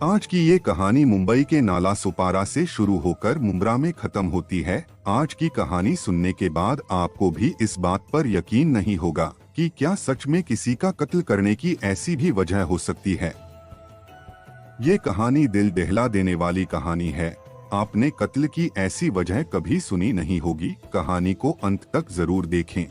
आज की ये कहानी मुंबई के नाला सुपारा से शुरू होकर मुंब्रा में खत्म होती है। आज की कहानी सुनने के बाद आपको भी इस बात पर यकीन नहीं होगा कि क्या सच में किसी का कत्ल करने की ऐसी भी वजह हो सकती है। ये कहानी दिल दहला देने वाली कहानी है। आपने कत्ल की ऐसी वजह कभी सुनी नहीं होगी। कहानी को अंत तक जरूर देखें,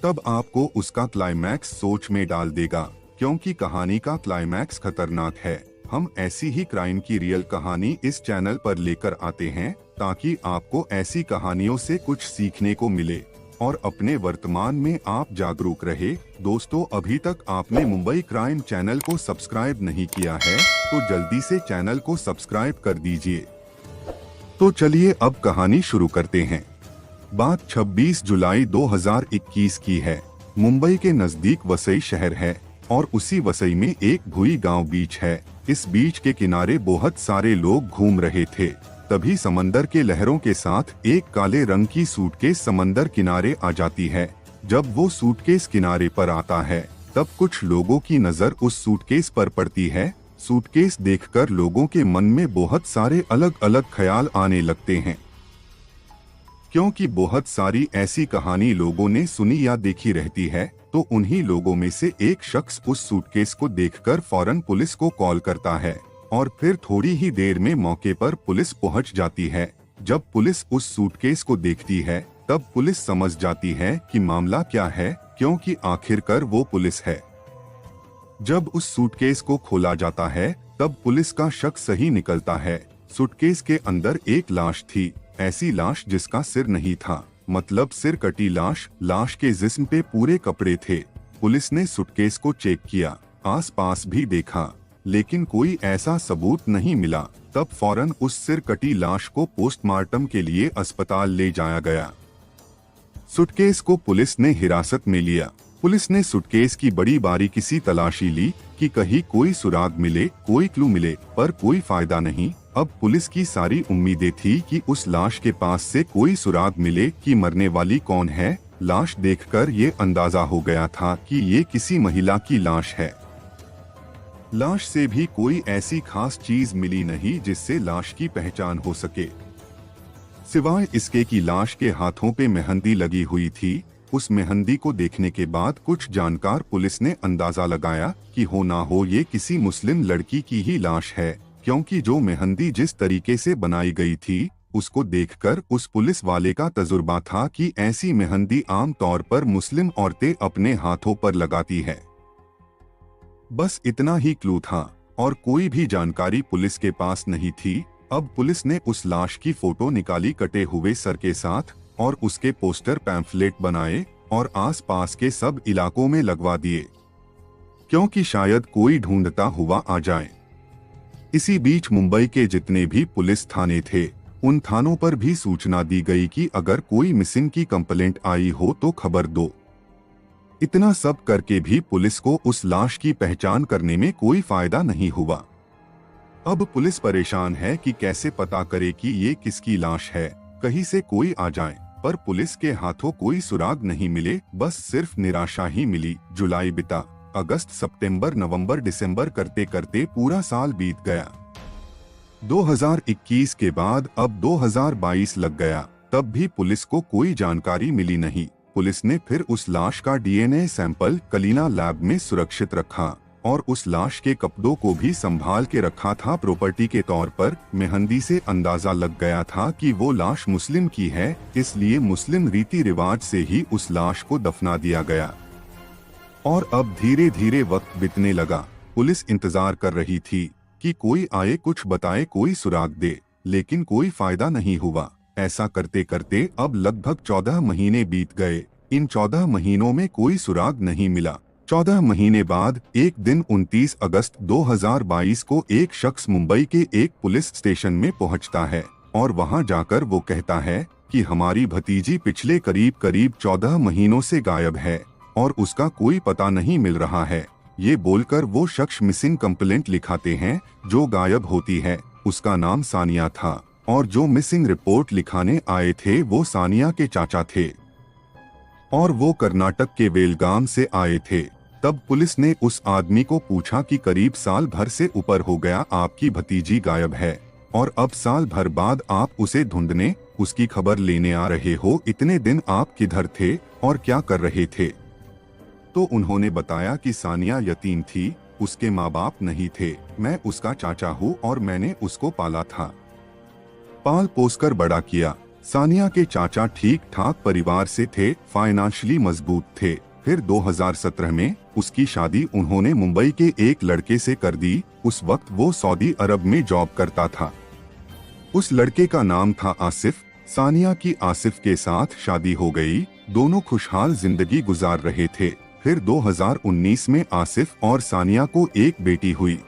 तब आपको उसका क्लाइमैक्स सोच में डाल देगा, क्योंकि कहानी का क्लाइमैक्स खतरनाक है। हम ऐसी ही क्राइम की रियल कहानी इस चैनल पर लेकर आते हैं ताकि आपको ऐसी कहानियों से कुछ सीखने को मिले और अपने वर्तमान में आप जागरूक रहे। दोस्तों, अभी तक आपने मुंबई क्राइम चैनल को सब्सक्राइब नहीं किया है तो जल्दी से चैनल को सब्सक्राइब कर दीजिए। तो चलिए अब कहानी शुरू करते हैं। बात 26 जुलाई 2021 की है। मुंबई के नजदीक वसई शहर है और उसी वसई में एक भुई गांव बीच है। इस बीच के किनारे बहुत सारे लोग घूम रहे थे। तभी समंदर के लहरों के साथ एक काले रंग की सूटकेस समंदर किनारे आ जाती है। जब वो सूटकेस किनारे पर आता है तब कुछ लोगों की नजर उस सूटकेस पर पड़ती है। सूटकेस देखकर लोगों के मन में बहुत सारे अलग अलग ख्याल आने लगते हैं, क्योंकि बहुत सारी ऐसी कहानी लोगों ने सुनी या देखी रहती है। तो उन्हीं लोगों में से एक शख्स उस सूटकेस को देखकर फौरन पुलिस को कॉल करता है और फिर थोड़ी ही देर में मौके पर पुलिस पहुंच जाती है। जब पुलिस उस सूटकेस को देखती है तब पुलिस समझ जाती है कि मामला क्या है, क्योंकि आखिरकार वो पुलिस है। जब उस सूटकेस को खोला जाता है तब पुलिस का शक सही निकलता है। सूटकेस के अंदर एक लाश थी, ऐसी लाश जिसका सिर नहीं था, मतलब सिर कटी लाश। लाश के जिस्म पे पूरे कपड़े थे। पुलिस ने सूटकेस को चेक किया, आसपास भी देखा, लेकिन कोई ऐसा सबूत नहीं मिला। तब फौरन उस सिर कटी लाश को पोस्टमार्टम के लिए अस्पताल ले जाया गया। सूटकेस को पुलिस ने हिरासत में लिया। पुलिस ने सूटकेस की बड़ी बारीकी से तलाशी ली कि कहीं कोई सुराग मिले, कोई क्लू मिले, पर कोई फायदा नहीं। अब पुलिस की सारी उम्मीदें थी कि उस लाश के पास से कोई सुराग मिले कि मरने वाली कौन है। लाश देखकर ये अंदाजा हो गया था कि ये किसी महिला की लाश है। लाश से भी कोई ऐसी खास चीज मिली नहीं जिससे लाश की पहचान हो सके, सिवाय इसके कि लाश के हाथों पे मेहंदी लगी हुई थी। उस मेहंदी को देखने के बाद कुछ जानकार पुलिस ने अंदाजा लगाया कि हो ना हो ये किसी मुस्लिम लड़की की ही लाश है, क्योंकि जो मेहंदी जिस तरीके से बनाई गई थी उसको देखकर उस पुलिस वाले का तजुर्बा था कि ऐसी मेहंदी आम तौर पर मुस्लिम औरतें अपने हाथों पर लगाती है। बस इतना ही क्लू था और कोई भी जानकारी पुलिस के पास नहीं थी। अब पुलिस ने उस लाश की फोटो निकाली कटे हुए सर के साथ और उसके पोस्टर पैम्फलेट बनाए और आसपास के सब इलाकों में लगवा दिए, क्योंकि शायद कोई ढूंढता हुआ आ जाए। इसी बीच मुंबई के जितने भी पुलिस थाने थे उन थानों पर भी सूचना दी गई कि अगर कोई मिसिंग की कंप्लेंट आई हो तो खबर दो। इतना सब करके भी पुलिस को उस लाश की पहचान करने में कोई फायदा नहीं हुआ। अब पुलिस परेशान है कि कैसे पता करे कि ये किसकी लाश है, कहीं से कोई आ जाए। पर पुलिस के हाथों कोई सुराग नहीं मिले, बस सिर्फ निराशा ही मिली। जुलाई बीता, अगस्त, सितंबर, नवंबर, दिसंबर करते करते पूरा साल बीत गया। 2021 के बाद अब 2022 लग गया, तब भी पुलिस को कोई जानकारी मिली नहीं। पुलिस ने फिर उस लाश का डीएनए सैंपल कलीना लैब में सुरक्षित रखा और उस लाश के कपड़ों को भी संभाल के रखा था प्रॉपर्टी के तौर पर। मेहंदी से अंदाजा लग गया था कि वो लाश मुस्लिम की है, इसलिए मुस्लिम रीति रिवाज से ही उस लाश को दफना दिया गया। और अब धीरे धीरे वक्त बीतने लगा। पुलिस इंतजार कर रही थी कि कोई आए, कुछ बताए, कोई सुराग दे, लेकिन कोई फायदा नहीं हुआ। ऐसा करते करते अब लगभग 14 महीने बीत गए। इन 14 महीनों में कोई सुराग नहीं मिला। 14 महीने बाद एक दिन 29 अगस्त 2022 को एक शख्स मुंबई के एक पुलिस स्टेशन में पहुंचता है और वहां जाकर वो कहता है कि हमारी भतीजी पिछले करीब 14 महीनों से गायब है और उसका कोई पता नहीं मिल रहा है। ये बोलकर वो शख्स मिसिंग कंप्लेंट लिखाते हैं। जो गायब होती है उसका नाम सानिया था और जो मिसिंग रिपोर्ट लिखाने आए थे वो सानिया के चाचा थे और वो कर्नाटक के बेलगाम से आए थे। तब पुलिस ने उस आदमी को पूछा कि करीब साल भर से ऊपर हो गया आपकी भतीजी गायब है और अब साल भर बाद आप उसे ढूंढने, उसकी खबर लेने आ रहे हो। इतने दिन आप किधर थे और क्या कर रहे थे? तो उन्होंने बताया कि सानिया यतीम थी, उसके माँ बाप नहीं थे, मैं उसका चाचा हूँ और मैंने उसको पाला था, पाल पोस कर बड़ा किया। सानिया के चाचा ठीक ठाक परिवार से थे, फाइनेंशियली मजबूत थे। फिर 2017 में उसकी शादी उन्होंने मुंबई के एक लड़के से कर दी। उस वक्त वो सऊदी अरब में जॉब करता था। उस लड़के का नाम था आसिफ। सानिया की आसिफ के साथ शादी हो गई, दोनों खुशहाल जिंदगी गुजार रहे थे। फिर 2019 में आसिफ और सानिया को एक बेटी हुई।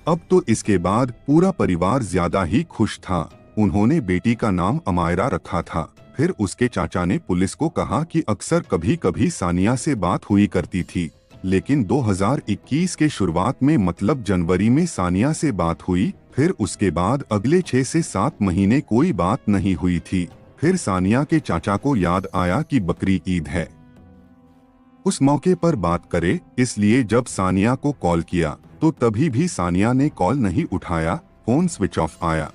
अब तो इसके बाद पूरा परिवार ज्यादा ही खुश था। उन्होंने बेटी का नाम अमायरा रखा था। फिर उसके चाचा ने पुलिस को कहा कि अक्सर कभी कभी सानिया से बात हुई करती थी, लेकिन 2021 के शुरुआत में मतलब जनवरी में सानिया से बात हुई। फिर उसके बाद अगले 6 से 7 महीने कोई बात नहीं हुई थी। फिर सानिया के चाचा को याद आया कि बकरी ईद है, उस मौके पर बात करे, इसलिए जब सानिया को कॉल किया तो तभी भी सानिया ने कॉल नहीं उठाया, फोन स्विच ऑफ आया।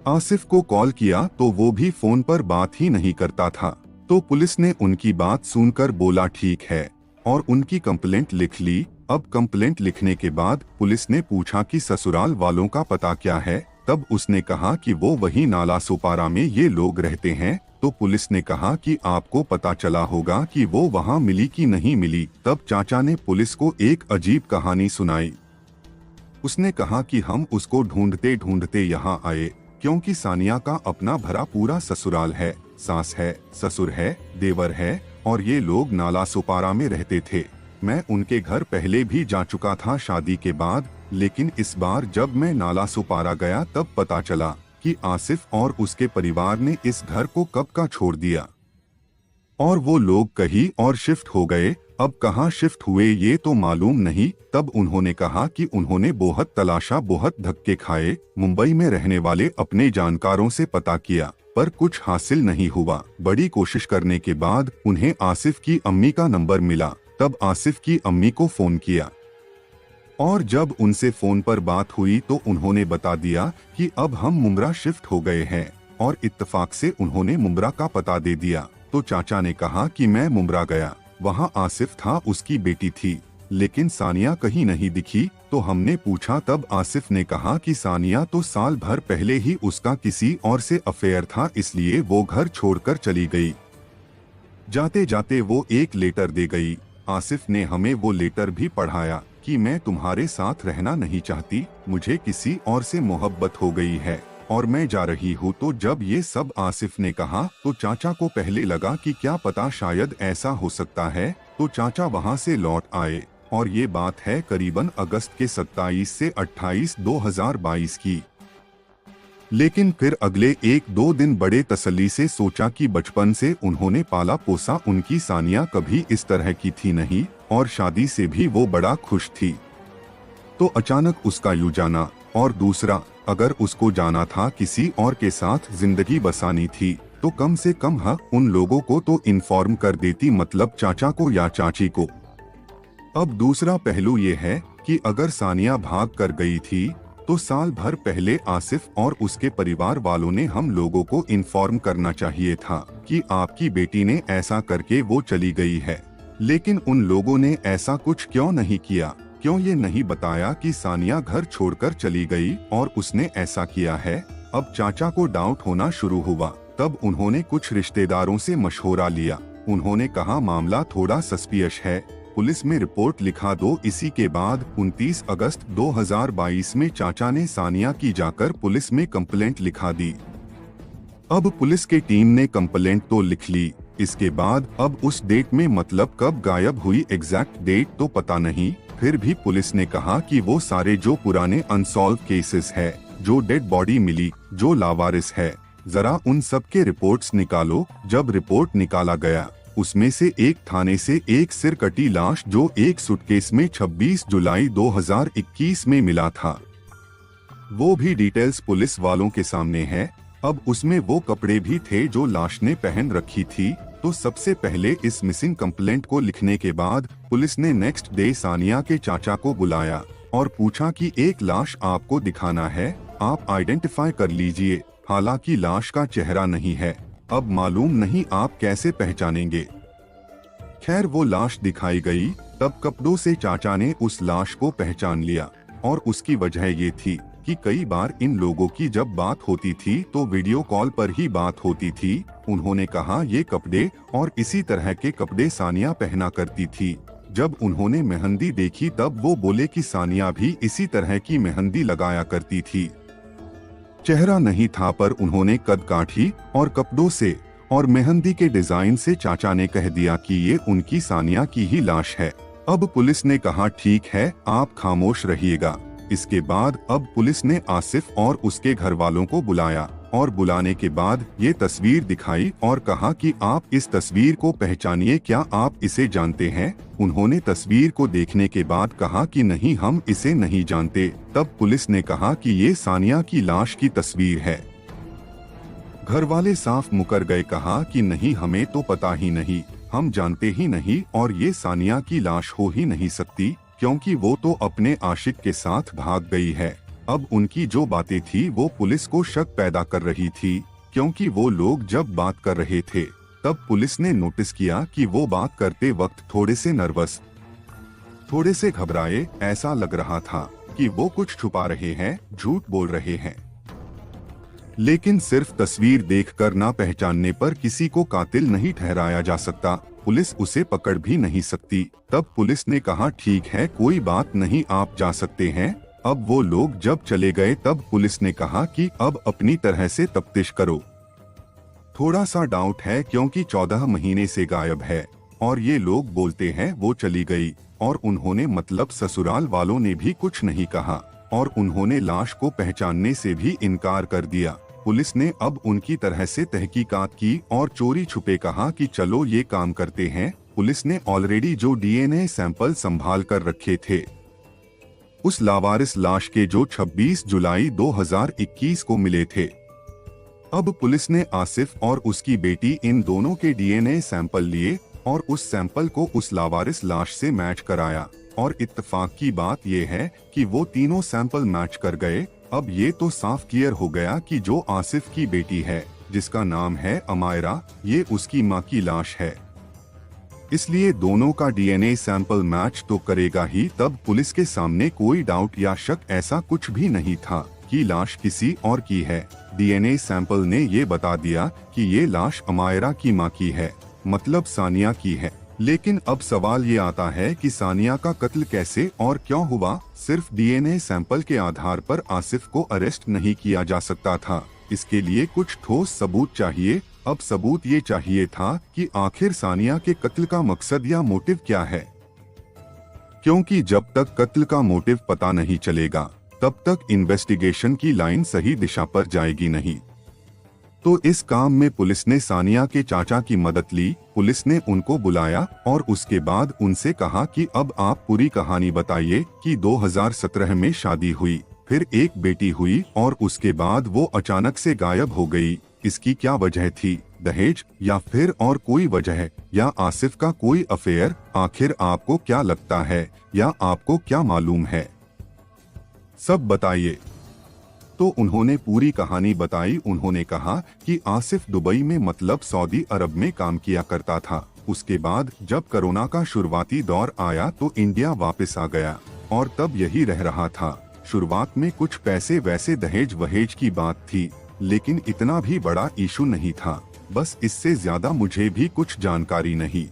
आसिफ को कॉल किया तो वो भी फोन पर बात ही नहीं करता था। तो पुलिस ने उनकी बात सुनकर बोला ठीक है और उनकी कंप्लेंट लिख ली। अब कंप्लेंट लिखने के बाद पुलिस ने पूछा कि ससुराल वालों का पता क्या है। तब उसने कहा कि वो वही नाला सोपारा में ये लोग रहते हैं। तो पुलिस ने कहा कि आपको पता चला होगा कि वो वहाँ मिली कि नहीं मिली। तब चाचा ने पुलिस को एक अजीब कहानी सुनाई। उसने कहा कि हम उसको ढूंढते ढूंढते यहाँ आए, क्योंकि सानिया का अपना भरा पूरा ससुराल है, सास है, ससुर है, देवर है और ये लोग नाला सोपारा में रहते थे। मैं उनके घर पहले भी जा चुका था शादी के बाद, लेकिन इस बार जब मैं नाला सोपारा गया तब पता चला कि आसिफ और उसके परिवार ने इस घर को कब का छोड़ दिया और वो लोग कहीं और शिफ्ट हो गए। अब कहाँ शिफ्ट हुए ये तो मालूम नहीं। तब उन्होंने कहा कि उन्होंने बहुत तलाशा, बहुत धक्के खाए, मुंबई में रहने वाले अपने जानकारों से पता किया, पर कुछ हासिल नहीं हुआ। बड़ी कोशिश करने के बाद उन्हें आसिफ की अम्मी का नंबर मिला। तब आसिफ की अम्मी को फोन किया और जब उनसे फोन पर बात हुई तो उन्होंने बता दिया कि अब हम मुंब्रा शिफ्ट हो गए हैं और इत्तेफाक से उन्होंने मुंब्रा का पता दे दिया। तो चाचा ने कहा कि मैं मुंब्रा गया, वहाँ आसिफ था, उसकी बेटी थी, लेकिन सानिया कहीं नहीं दिखी। तो हमने पूछा, तब आसिफ ने कहा कि सानिया तो साल भर पहले ही उसका किसी और से अफेयर था, इसलिए वो घर छोड़कर चली गई। जाते जाते वो एक लेटर दे गई। आसिफ ने हमें वो लेटर भी पढ़ाया कि मैं तुम्हारे साथ रहना नहीं चाहती, मुझे किसी और से मोहब्बत हो गई है और मैं जा रही हूँ। तो जब ये सब आसिफ ने कहा तो चाचा को पहले लगा कि क्या पता शायद ऐसा हो सकता है। तो चाचा वहाँ से लौट आए और ये बात है करीबन अगस्त के 27 से 28 2022 की। लेकिन फिर अगले 1-2 दिन बड़े तसल्ली से सोचा कि बचपन से उन्होंने पाला पोसा उनकी सानिया कभी इस तरह की थी नहीं और शादी से भी वो बड़ा खुश थी। तो अचानक उसका यूं जाना, और दूसरा अगर उसको जाना था किसी और के साथ जिंदगी बसानी थी तो कम से कम उन लोगों को तो इन्फॉर्म कर देती, मतलब चाचा को या चाची को। अब दूसरा पहलू ये है कि अगर सानिया भाग कर गई थी तो साल भर पहले आसिफ और उसके परिवार वालों ने हम लोगों को इन्फॉर्म करना चाहिए था कि आपकी बेटी ने ऐसा करके वो चली गई है। लेकिन उन लोगों ने ऐसा कुछ क्यों नहीं किया? क्यों ये नहीं बताया कि सानिया घर छोड़कर चली गई और उसने ऐसा किया है? अब चाचा को डाउट होना शुरू हुआ। तब उन्होंने कुछ रिश्तेदारों से मशवरा लिया। उन्होंने कहा मामला थोड़ा सस्पियस है, पुलिस में रिपोर्ट लिखा दो। इसी के बाद 29 अगस्त 2022 में चाचा ने सानिया की जाकर पुलिस में कंप्लेंट लिखा दी। अब पुलिस के टीम ने कंप्लेंट तो लिख ली, इसके बाद अब उस डेट में मतलब कब गायब हुई एग्जैक्ट डेट तो पता नहीं। फिर भी पुलिस ने कहा कि वो सारे जो पुराने अनसॉल्व केसेस है, जो डेड बॉडी मिली, जो लावारिस है, जरा उन सब के रिपोर्ट्स निकालो। जब रिपोर्ट निकाला गया उसमें से एक थाने से एक सिरकटी लाश जो एक सूटकेस में 26 जुलाई 2021 में मिला था, वो भी डिटेल्स पुलिस वालों के सामने है। अब उसमें वो कपड़े भी थे जो लाश ने पहन रखी थी। तो तो सबसे पहले इस मिसिंग कंप्लेंट को लिखने के बाद पुलिस ने नेक्स्ट डे सानिया के चाचा को बुलाया और पूछा कि एक लाश आपको दिखाना है, आप आइडेंटिफाई कर लीजिए। हालांकि लाश का चेहरा नहीं है, अब मालूम नहीं आप कैसे पहचानेंगे। खैर वो लाश दिखाई गई, तब कपड़ों से चाचा ने उस लाश को पहचान लिया और उसकी वजह ये थी कि कई बार इन लोगों की जब बात होती थी तो वीडियो कॉल पर ही बात होती थी। उन्होंने कहा ये कपड़े और इसी तरह के कपड़े सानिया पहना करती थी। जब उन्होंने मेहंदी देखी तब वो बोले कि सानिया भी इसी तरह की मेहंदी लगाया करती थी। चेहरा नहीं था पर उन्होंने कद काठी और कपड़ों से और मेहंदी के डिजाइन से चाचा ने कह दिया कि ये उनकी सानिया की ही लाश है। अब पुलिस ने कहा ठीक है, आप खामोश रहिएगा। इसके बाद अब पुलिस ने आसिफ और उसके घर वालों को बुलाया और बुलाने के बाद ये तस्वीर दिखाई और कहा कि आप इस तस्वीर को पहचानिए, क्या आप इसे जानते हैं? उन्होंने तस्वीर को देखने के बाद कहा कि नहीं, हम इसे नहीं जानते। तब पुलिस ने कहा कि ये सानिया की लाश की तस्वीर है। घर वाले साफ मुकर गए, कहा कि नहीं, हमें तो पता ही नहीं, हम जानते ही नहीं और ये सानिया की लाश हो ही नहीं सकती क्योंकि वो तो अपने आशिक के साथ भाग गई है। अब उनकी जो बातें थी वो पुलिस को शक पैदा कर रही थी क्योंकि वो लोग जब बात कर रहे थे तब पुलिस ने नोटिस किया कि वो बात करते वक्त थोड़े से नर्वस, थोड़े से घबराए, ऐसा लग रहा था कि वो कुछ छुपा रहे हैं, झूठ बोल रहे हैं। लेकिन सिर्फ तस्वीर देखकर ना पहचानने पर किसी को कातिल नहीं ठहराया जा सकता, पुलिस उसे पकड़ भी नहीं सकती। तब पुलिस ने कहा ठीक है, कोई बात नहीं, आप जा सकते हैं। अब वो लोग जब चले गए तब पुलिस ने कहा कि अब अपनी तरह से तफ्तीश करो। थोड़ा सा डाउट है क्योंकि 14 महीने से गायब है और ये लोग बोलते हैं वो चली गई और उन्होंने मतलब ससुराल वालों ने भी कुछ नहीं कहा और उन्होंने लाश को पहचानने से भी इनकार कर दिया। पुलिस ने अब उनकी तरह से तहकीकात की और चोरी छुपे कहा कि चलो ये काम करते हैं। पुलिस ने ऑलरेडी जो डीएनए सैंपल संभाल कर रखे थे उस लावारिस लाश के जो 26 जुलाई 2021 को मिले थे, अब पुलिस ने आसिफ और उसकी बेटी इन दोनों के डीएनए सैंपल लिए और उस सैंपल को उस लावारिस लाश से मैच कराया और इत्तेफाक की बात यह है कि वो तीनों सैंपल मैच कर गए। अब ये तो साफ क्लियर हो गया कि जो आसिफ की बेटी है जिसका नाम है अमायरा, ये उसकी मां की लाश है, इसलिए दोनों का डीएनए सैंपल मैच तो करेगा ही। तब पुलिस के सामने कोई डाउट या शक ऐसा कुछ भी नहीं था कि लाश किसी और की है। डीएनए सैंपल ने ये बता दिया कि ये लाश अमायरा की मां की है, मतलब सानिया की है। लेकिन अब सवाल ये आता है कि सानिया का कत्ल कैसे और क्यों हुआ? सिर्फ डीएनए सैंपल के आधार पर आसिफ को अरेस्ट नहीं किया जा सकता था, इसके लिए कुछ ठोस सबूत चाहिए। अब सबूत ये चाहिए था कि आखिर सानिया के कत्ल का मकसद या मोटिव क्या है, क्योंकि जब तक कत्ल का मोटिव पता नहीं चलेगा तब तक इन्वेस्टिगेशन की लाइन सही दिशा पर जाएगी नहीं। तो इस काम में पुलिस ने सानिया के चाचा की मदद ली। पुलिस ने उनको बुलाया और उसके बाद उनसे कहा कि अब आप पूरी कहानी बताइए कि 2017 में शादी हुई, फिर एक बेटी हुई और उसके बाद वो अचानक से गायब हो गई। इसकी क्या वजह थी? दहेज या फिर और कोई वजह या आसिफ का कोई अफेयर? आखिर आपको क्या लगता है या आपको क्या मालूम है, सब बताइए। तो उन्होंने पूरी कहानी बताई। उन्होंने कहा कि आसिफ दुबई में मतलब सऊदी अरब में काम किया करता था। उसके बाद जब कोरोना का शुरुआती दौर आया तो इंडिया वापस आ गया और तब यही रह रहा था। शुरुआत में कुछ पैसे वैसे दहेज वहेज की बात थी, लेकिन इतना भी बड़ा इशू नहीं था, बस इससे ज्यादा मुझे भी कुछ जानकारी नहीं।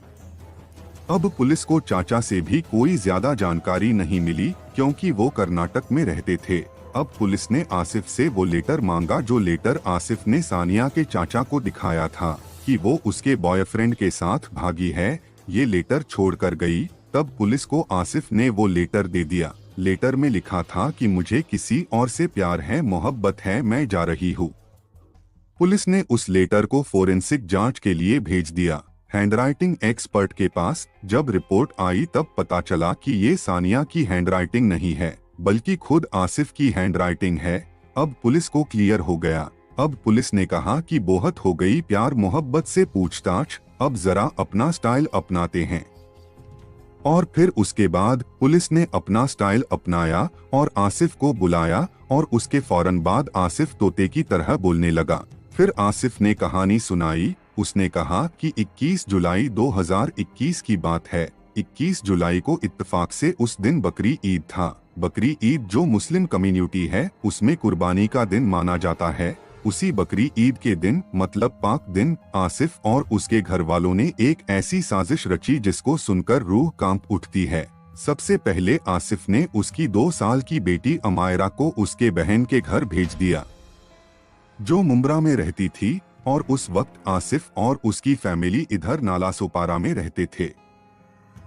अब पुलिस को चाचा से भी कोई ज्यादा जानकारी नहीं मिली क्योंकि वो कर्नाटक में रहते थे। अब पुलिस ने आसिफ से वो लेटर मांगा जो लेटर आसिफ ने सानिया के चाचा को दिखाया था कि वो उसके बॉयफ्रेंड के साथ भागी है, ये लेटर छोड़कर गई। तब पुलिस को आसिफ ने वो लेटर दे दिया। लेटर में लिखा था कि मुझे किसी और से प्यार है, मोहब्बत है, मैं जा रही हूँ। पुलिस ने उस लेटर को फोरेंसिक जांच के लिए भेज दिया हैंडराइटिंग एक्सपर्ट के पास। जब रिपोर्ट आई तब पता चला कि ये सानिया की हैंडराइटिंग नहीं है बल्कि खुद आसिफ की हैंडराइटिंग है। अब पुलिस को क्लियर हो गया। अब पुलिस ने कहा कि बहुत हो गई प्यार मोहब्बत से पूछताछ, अब जरा अपना स्टाइल अपनाते हैं। और फिर उसके बाद पुलिस ने अपना स्टाइल अपनाया और आसिफ को बुलाया और उसके फौरन बाद आसिफ तोते की तरह बोलने लगा। फिर आसिफ ने कहानी सुनाई। उसने कहा कि 21 जुलाई 2021 की बात है। 21 जुलाई को इत्तेफाक से उस दिन बकरी ईद था। बकरी ईद जो मुस्लिम कम्युनिटी है उसमें कुर्बानी का दिन माना जाता है। उसी बकरी ईद के दिन मतलब पाक दिन आसिफ और उसके घर वालों ने एक ऐसी साजिश रची जिसको सुनकर रूह कांप उठती है। सबसे पहले आसिफ ने उसकी 2 साल की बेटी अमायरा को उसके बहन के घर भेज दिया जो मुंब्रा में रहती थी, और उस वक्त आसिफ और उसकी फैमिली इधर नालासोपारा में रहते थे।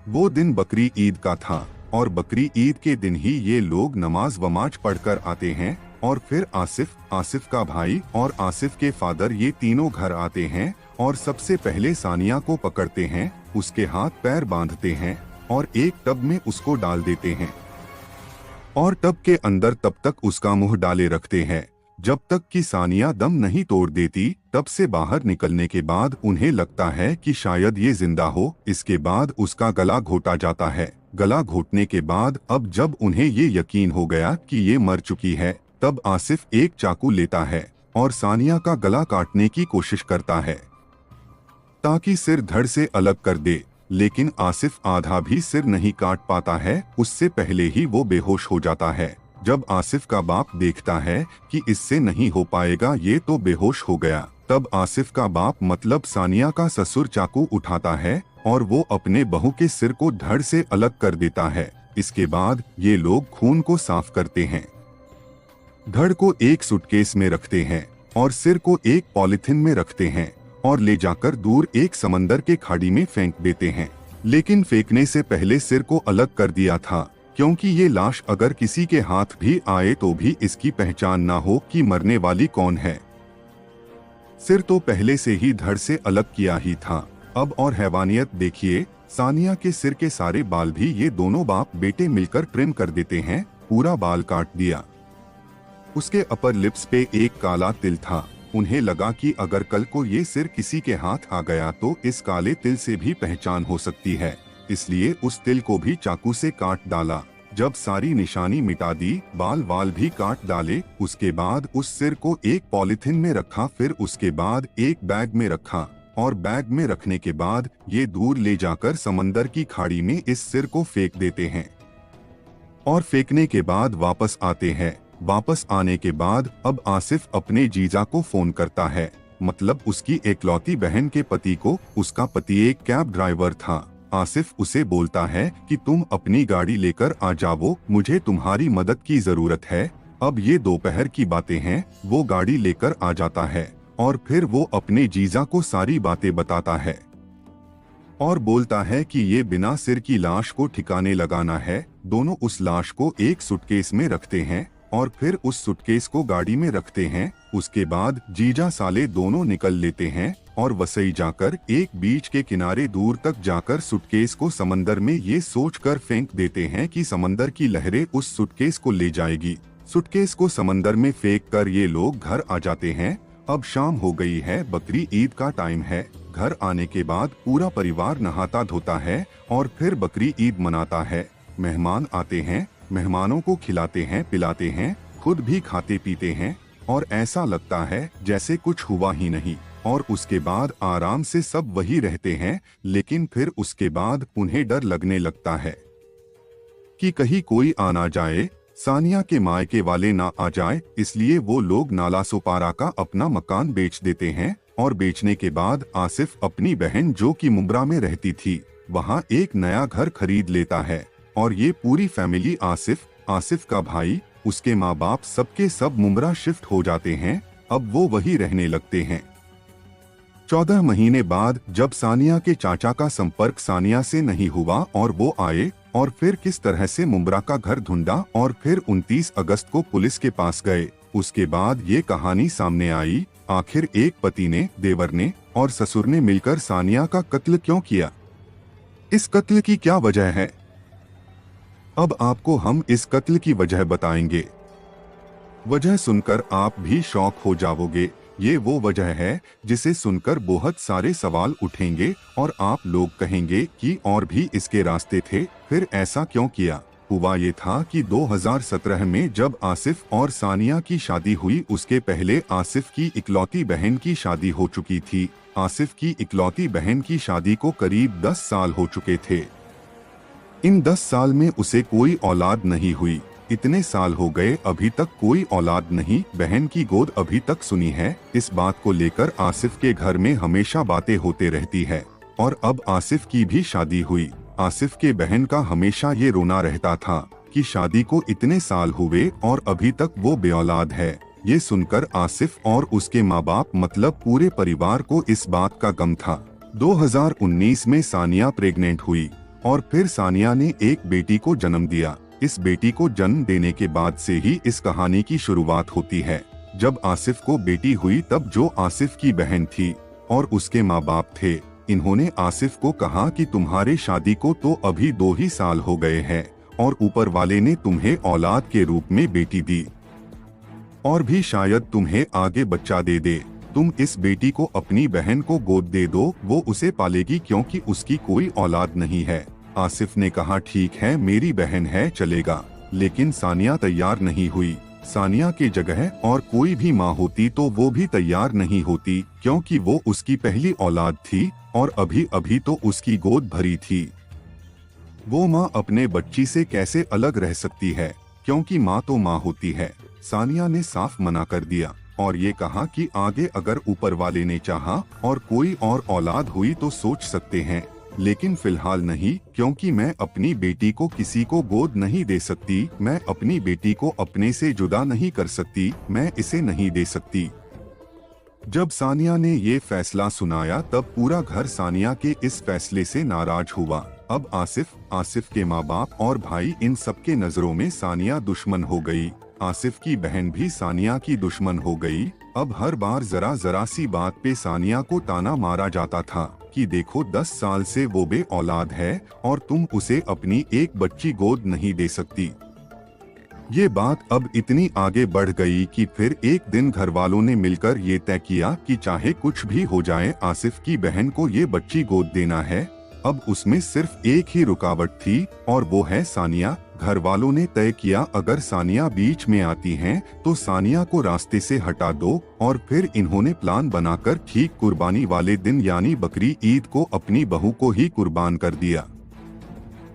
वो दिन बकरी ईद का था और बकरी ईद के दिन ही ये लोग नमाज वमाज पढ़कर आते हैं और फिर आसिफ का भाई और आसिफ के फादर ये तीनों घर आते हैं और सबसे पहले सानिया को पकड़ते हैं, उसके हाथ पैर बांधते हैं और एक टब में उसको डाल देते हैं और टब के अंदर तब तक उसका मुंह डाले रखते हैं जब तक कि सानिया दम नहीं तोड़ देती। टब से बाहर निकलने के बाद उन्हें लगता है कि शायद ये जिंदा हो। इसके बाद उसका गला घोटा जाता है। गला घोटने के बाद अब जब उन्हें ये यकीन हो गया कि ये मर चुकी है, तब आसिफ एक चाकू लेता है और सानिया का गला काटने की कोशिश करता है ताकि सिर धड़ से अलग कर दे, लेकिन आसिफ आधा भी सिर नहीं काट पाता है। उससे पहले ही वो बेहोश हो जाता है। जब आसिफ का बाप देखता है कि इससे नहीं हो पाएगा, ये तो बेहोश हो गया, तब आसिफ का बाप मतलब सानिया का ससुर चाकू उठाता है और वो अपने बहू के सिर को धड़ से अलग कर देता है। इसके बाद ये लोग खून को साफ करते हैं, धड़ को एक सूटकेस में रखते हैं और सिर को एक पॉलिथीन में रखते हैं और ले जाकर दूर एक समंदर के खाड़ी में फेंक देते हैं। लेकिन फेंकने से पहले सिर को अलग कर दिया था, क्योंकि ये लाश अगर किसी के हाथ भी आए तो भी इसकी पहचान ना हो कि मरने वाली कौन है। सिर तो पहले से ही धड़ से अलग किया ही था। अब और हैवानियत देखिए, सानिया के सिर के सारे बाल भी ये दोनों बाप बेटे मिलकर ट्रिम कर देते हैं। पूरा बाल काट दिया। उसके अपर लिप्स पे एक काला तिल था। उन्हें लगा कि अगर कल को ये सिर किसी के हाथ आ गया तो इस काले तिल से भी पहचान हो सकती है, इसलिए उस तिल को भी चाकू से काट डाला। जब सारी निशानी मिटा दी, बाल वाल भी काट डाले, उसके बाद उस सिर को एक पॉलिथीन में रखा, फिर उसके बाद एक बैग में रखा और बैग में रखने के बाद ये दूर ले जाकर समंदर की खाड़ी में इस सिर को फेंक देते हैं और फेंकने के बाद वापस आते हैं। वापस आने के बाद अब आसिफ अपने जीजा को फोन करता है, मतलब उसकी एकलौती बहन के पति को। उसका पति एक कैब ड्राइवर था। आसिफ उसे बोलता है कि तुम अपनी गाड़ी लेकर आ जाओ, मुझे तुम्हारी मदद की जरूरत है। अब ये दोपहर की बातें हैं। वो गाड़ी लेकर आ जाता है और फिर वो अपने जीजा को सारी बातें बताता है और बोलता है कि ये बिना सिर की लाश को ठिकाने लगाना है। दोनों उस लाश को एक सूटकेस में रखते हैं और फिर उस सूटकेस को गाड़ी में रखते हैं। उसके बाद जीजा साले दोनों निकल लेते हैं और वसई जाकर एक बीच के किनारे दूर तक जाकर सूटकेस को समंदर में ये सोचकर फेंक देते हैं कि समंदर की लहरें उस सूटकेस को ले जाएगी। सूटकेस को समंदर में फेंक कर ये लोग घर आ जाते हैं। अब शाम हो गई है, बकरी ईद का टाइम है। घर आने के बाद पूरा परिवार नहाता धोता है और फिर बकरी ईद मनाता है। मेहमान आते हैं, मेहमानों को खिलाते हैं पिलाते हैं, खुद भी खाते पीते हैं और ऐसा लगता है जैसे कुछ हुआ ही नहीं। और उसके बाद आराम से सब वही रहते हैं। लेकिन फिर उसके बाद उन्हें डर लगने लगता है कि कहीं कोई आ ना जाए, सानिया के मायके वाले ना आ जाए, इसलिए वो लोग नालासोपारा का अपना मकान बेच देते हैं। और बेचने के बाद आसिफ अपनी बहन जो कि मुंब्रा में रहती थी वहाँ एक नया घर खरीद लेता है और ये पूरी फैमिली आसिफ का भाई, उसके माँ बाप सबके सब मुंब्रा शिफ्ट हो जाते हैं। अब वो वही रहने लगते हैं। 14 महीने बाद जब सानिया के चाचा का संपर्क सानिया से नहीं हुआ और वो आए और फिर किस तरह से मुंब्रा का घर ढूंढा और फिर 29 अगस्त को पुलिस के पास गए, उसके बाद ये कहानी सामने आई। आखिर एक पति ने, देवर ने और ससुर ने मिलकर सानिया का कत्ल क्यों किया? इस कत्ल की क्या वजह है? अब आपको हम इस कत्ल की वजह बताएंगे। वजह सुनकर आप भी शॉक हो जाओगे। ये वो वजह है जिसे सुनकर बहुत सारे सवाल उठेंगे और आप लोग कहेंगे कि और भी इसके रास्ते थे, फिर ऐसा क्यों किया। हुआ ये था कि 2017 में जब आसिफ और सानिया की शादी हुई, उसके पहले आसिफ की इकलौती बहन की शादी हो चुकी थी। आसिफ की इकलौती बहन की शादी को करीब 10 साल हो चुके थे। इन 10 साल में उसे कोई औलाद नहीं हुई। इतने साल हो गए, अभी तक कोई औलाद नहीं, बहन की गोद अभी तक सुनी है। इस बात को लेकर आसिफ के घर में हमेशा बातें होते रहती है। और अब आसिफ की भी शादी हुई। आसिफ के बहन का हमेशा ये रोना रहता था कि शादी को इतने साल हुए और अभी तक वो बेऔलाद है। ये सुनकर आसिफ और उसके माँ बाप मतलब पूरे परिवार को इस बात का गम था। 2019 में सानिया प्रेग्नेंट हुई और फिर सानिया ने एक बेटी को जन्म दिया। इस बेटी को जन्म देने के बाद से ही इस कहानी की शुरुआत होती है। जब आसिफ को बेटी हुई तब जो आसिफ की बहन थी और उसके माँ बाप थे, इन्होंने आसिफ को कहा कि तुम्हारे शादी को तो अभी 2 ही साल हो गए हैं और ऊपर वाले ने तुम्हें औलाद के रूप में बेटी दी और भी शायद तुम्हें आगे बच्चा दे दे। तुम इस बेटी को अपनी बहन को गोद दे दो, वो उसे पालेगी क्योंकि उसकी कोई औलाद नहीं है। आसिफ ने कहा ठीक है, मेरी बहन है, चलेगा। लेकिन सानिया तैयार नहीं हुई। सानिया की जगह और कोई भी माँ होती तो वो भी तैयार नहीं होती, क्योंकि वो उसकी पहली औलाद थी और अभी अभी तो उसकी गोद भरी थी। वो माँ अपने बच्ची से कैसे अलग रह सकती है, क्योंकि माँ तो माँ होती है। सानिया ने साफ मना कर दिया और ये कहा कि आगे अगर ऊपर वाले ने चाहा और कोई और औलाद हुई तो सोच सकते हैं, लेकिन फिलहाल नहीं, क्योंकि मैं अपनी बेटी को किसी को गोद नहीं दे सकती। मैं अपनी बेटी को अपने से जुदा नहीं कर सकती, मैं इसे नहीं दे सकती। जब सानिया ने ये फैसला सुनाया तब पूरा घर सानिया के इस फैसले से नाराज हुआ। अब आसिफ के माँ बाप और भाई, इन सबके नजरों में सानिया दुश्मन हो गई। आसिफ की बहन भी सानिया की दुश्मन हो गई। अब हर बार जरा सी बात पे सानिया को ताना मारा जाता था कि देखो 10 साल से वो बे औलाद है और तुम उसे अपनी एक बच्ची गोद नहीं दे सकती। ये बात अब इतनी आगे बढ़ गई कि फिर एक दिन घर वालों ने मिलकर ये तय किया कि चाहे कुछ भी हो जाए, आसिफ की बहन को ये बच्ची गोद देना है। अब उसमें सिर्फ एक ही रुकावट थी और वो है सानिया। घर वालों ने तय किया अगर सानिया बीच में आती हैं तो सानिया को रास्ते से हटा दो और फिर इन्होंने प्लान बनाकर ठीक कुर्बानी वाले दिन यानी बकरी ईद को अपनी बहू को ही कुर्बान कर दिया।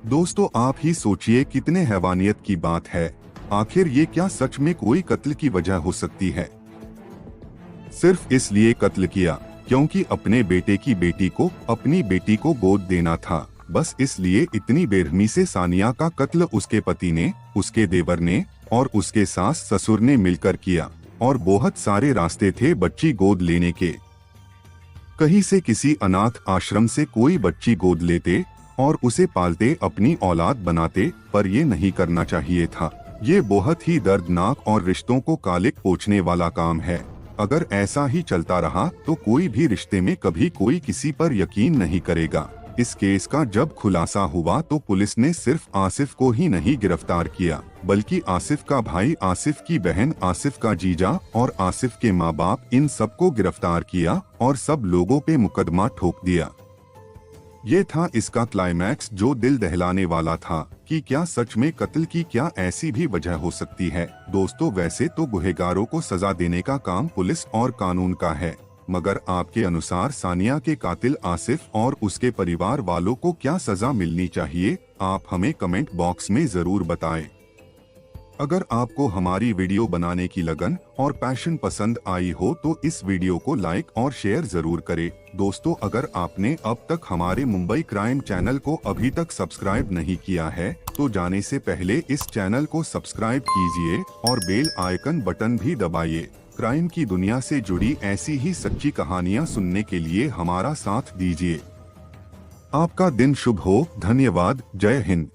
दोस्तों, आप ही सोचिए कितने हैवानियत की बात है। आखिर ये क्या सच में कोई कत्ल की वजह हो सकती है? सिर्फ इसलिए कत्ल किया क्योंकि अपने बेटे की बेटी को अपनी बेटी को गोद देना था। बस इसलिए इतनी बेरहमी से सानिया का कत्ल उसके पति ने, उसके देवर ने और उसके सास ससुर ने मिलकर किया। और बहुत सारे रास्ते थे बच्ची गोद लेने के। कहीं से किसी अनाथ आश्रम से कोई बच्ची गोद लेते और उसे पालते, अपनी औलाद बनाते, पर ये नहीं करना चाहिए था। ये बहुत ही दर्दनाक और रिश्तों को कालिक पोंछने वाला काम है। अगर ऐसा ही चलता रहा तो कोई भी रिश्ते में कभी कोई किसी पर यकीन नहीं करेगा। इस केस का जब खुलासा हुआ तो पुलिस ने सिर्फ आसिफ को ही नहीं गिरफ्तार किया, बल्कि आसिफ का भाई, आसिफ की बहन, आसिफ का जीजा और आसिफ के माँ बाप, इन सबको गिरफ्तार किया और सब लोगों पे मुकदमा ठोक दिया। ये था इसका क्लाइमैक्स जो दिल दहलाने वाला था कि क्या सच में कत्ल की क्या ऐसी भी वजह हो सकती है। दोस्तों, वैसे तो गुनहगारों को सजा देने का काम पुलिस और कानून का है, मगर आपके अनुसार सानिया के कातिल आसिफ और उसके परिवार वालों को क्या सजा मिलनी चाहिए? आप हमें कमेंट बॉक्स में जरूर बताएं। अगर आपको हमारी वीडियो बनाने की लगन और पैशन पसंद आई हो तो इस वीडियो को लाइक और शेयर जरूर करें। दोस्तों, अगर आपने अब तक हमारे मुंबई क्राइम चैनल को अभी तक सब्सक्राइब नहीं किया है तो जाने से पहले इस चैनल को सब्सक्राइब कीजिए और बेल आइकन बटन भी दबाइए। क्राइम की दुनिया से जुड़ी ऐसी ही सच्ची कहानियां सुनने के लिए हमारा साथ दीजिए। आपका दिन शुभ हो। धन्यवाद। जय हिंद।